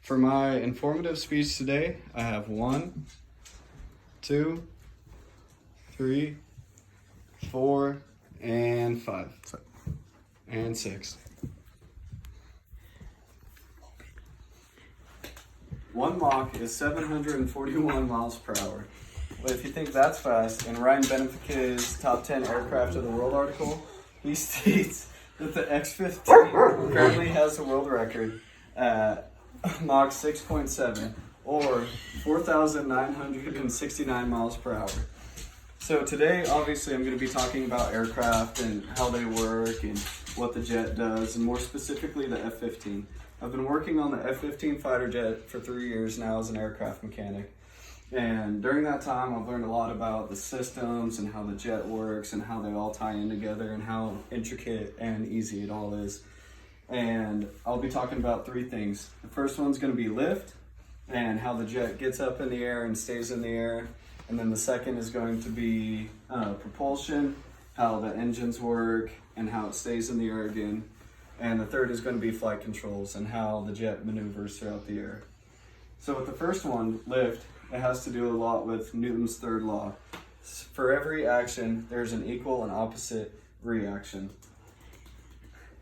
For my informative speech today, I have 1, 2, 3, 4, and 5, and 6. 1 Mach is 741 miles per hour. Well, if you think that's fast, in Ryan Benefit's Top 10 Aircraft of the World article, he states that the X-15 currently has the world record at Mach 6.7, or 4,969 miles per hour. So today, obviously, I'm going to be talking about aircraft and how they work and what the jet does, and more specifically the F-15. I've been working on the F-15 fighter jet for 3 years now as an aircraft mechanic. And during that time, I've learned a lot about the systems and how the jet works and how they all tie in together and how intricate and easy it all is. And I'll be talking about 3 things. The first one's going to be lift and how the jet gets up in the air and stays in the air. And then the second is going to be propulsion, how the engines work and how it stays in the air again. And the third is going to be flight controls and how the jet maneuvers throughout the air. So with the first one, lift, it has to do a lot with Newton's third law. For every action, there's an equal and opposite reaction.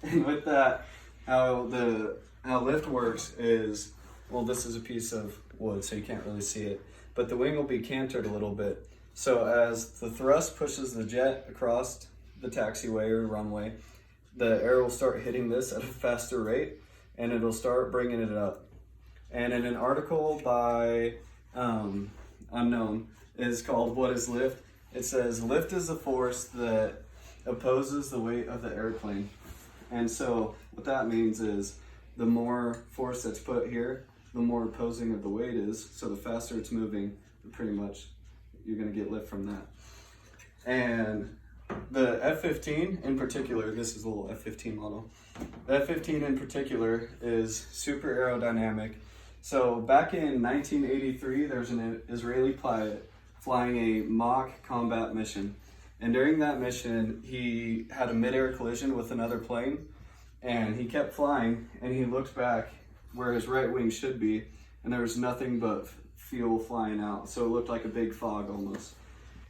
And with that, how lift works is, well, this is a piece of wood, so you can't really see it, but the wing will be cantered a little bit. So as the thrust pushes the jet across the taxiway or runway, the air will start hitting this at a faster rate, and it'll start bringing it up. And in an article by Unknown, is called What is Lift? It says, lift is the force that opposes the weight of the airplane. And so what that means is the more force that's put here, the more opposing of the weight is. So the faster it's moving, pretty much you're going to get lift from that. And the F-15 in particular, this is a little F-15 model. The F-15 in particular is super aerodynamic. So back in 1983, there was an Israeli pilot flying a mock combat mission. And during that mission, he had a mid-air collision with another plane, and he kept flying, and he looked back where his right wing should be, and there was nothing but fuel flying out. So it looked like a big fog almost.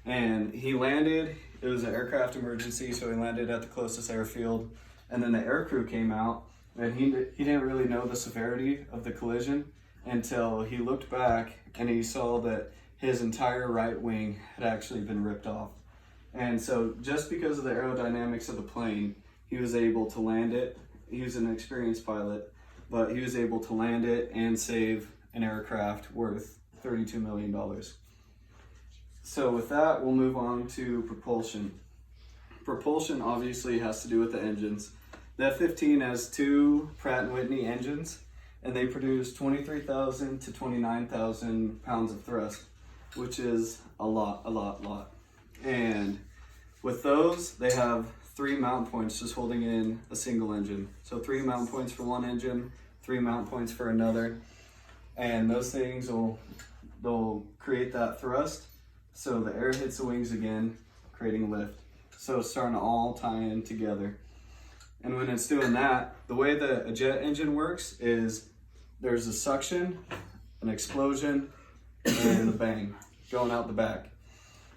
And he landed. It was an aircraft emergency, so he landed at the closest airfield. And then the aircrew came out, and he didn't really know the severity of the collision until he looked back and he saw that his entire right wing had actually been ripped off. And so just because of the aerodynamics of the plane, he was able to land it. He was an experienced pilot, but he was able to land it and save an aircraft worth $32 million. So with that, we'll move on to propulsion. Propulsion obviously has to do with the engines. The F-15 has 2 Pratt & Whitney engines, and they produce 23,000 to 29,000 pounds of thrust, which is a lot. And with those, they have 3 mount points just holding in a single engine. So 3 mount points for one engine, 3 mount points for another. And those things they'll create that thrust. So the air hits the wings again, creating lift. So it's starting to all tie in together. And when it's doing that, the way that a jet engine works is there's a suction, an explosion, and a bang going out the back.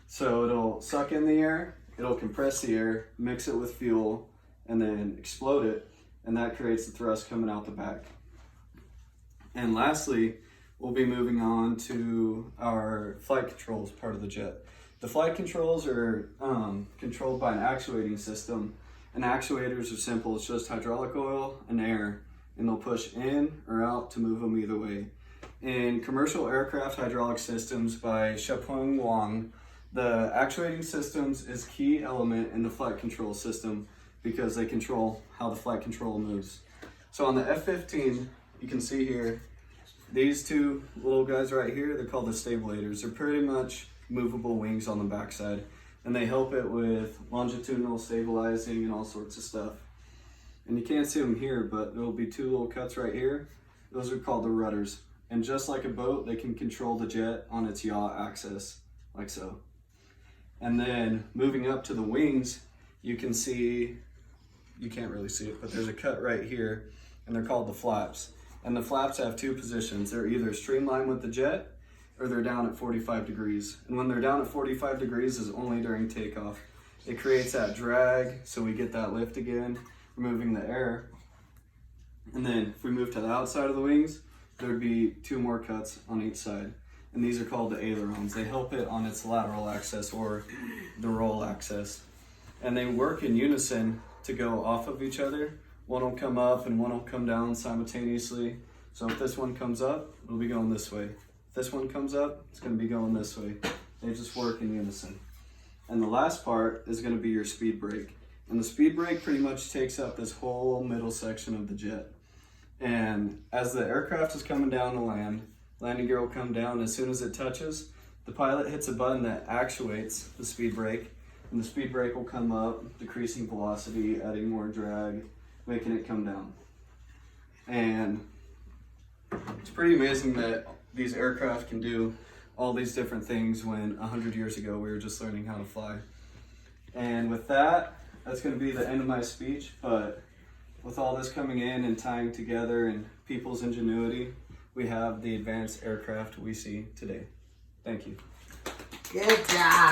So it'll suck in the air, it'll compress the air, mix it with fuel, and then explode it, and that creates the thrust coming out the back. And lastly, we'll be moving on to our flight controls part of the jet. The flight controls are controlled by an actuating system, and actuators are simple. It's just hydraulic oil and air, and they'll push in or out to move them either way. In Commercial Aircraft Hydraulic Systems by Shapung Wang, the actuating systems is key element in the flight control system because they control how the flight control moves. So on the F-15, you can see here, these 2 little guys right here, they're called the stabilators. They're pretty much movable wings on the backside, and they help it with longitudinal stabilizing and all sorts of stuff. And you can't see them here, but there'll be 2 little cuts right here. Those are called the rudders. And just like a boat, they can control the jet on its yaw axis, like so. And then moving up to the wings, you can see, you can't really see it, but there's a cut right here, and they're called the flaps. And the flaps have two positions. They're either streamlined with the jet or they're down at 45 degrees. And when they're down at 45 degrees is only during takeoff. It creates that drag, so we get that lift again, removing the air. And then if we move to the outside of the wings, there'd be two more cuts on each side. And these are called the ailerons. They help it on its lateral axis or the roll axis. And they work in unison to go off of each other. One will come up and one will come down simultaneously. So if this one comes up, it'll be going this way. If this one comes up, it's going to be going this way. They just work in unison. And the last part is going to be your speed brake. And the speed brake pretty much takes up this whole middle section of the jet. And as the aircraft is coming down to land, landing gear will come down. As soon as it touches, the pilot hits a button that actuates the speed brake. And the speed brake will come up, decreasing velocity, adding more drag, making it come down. And it's pretty amazing that these aircraft can do all these different things when 100 years ago we were just learning how to fly. And with that, that's going to be the end of my speech, but with all this coming in and tying together and people's ingenuity, we have the advanced aircraft we see today. Thank you. Good job.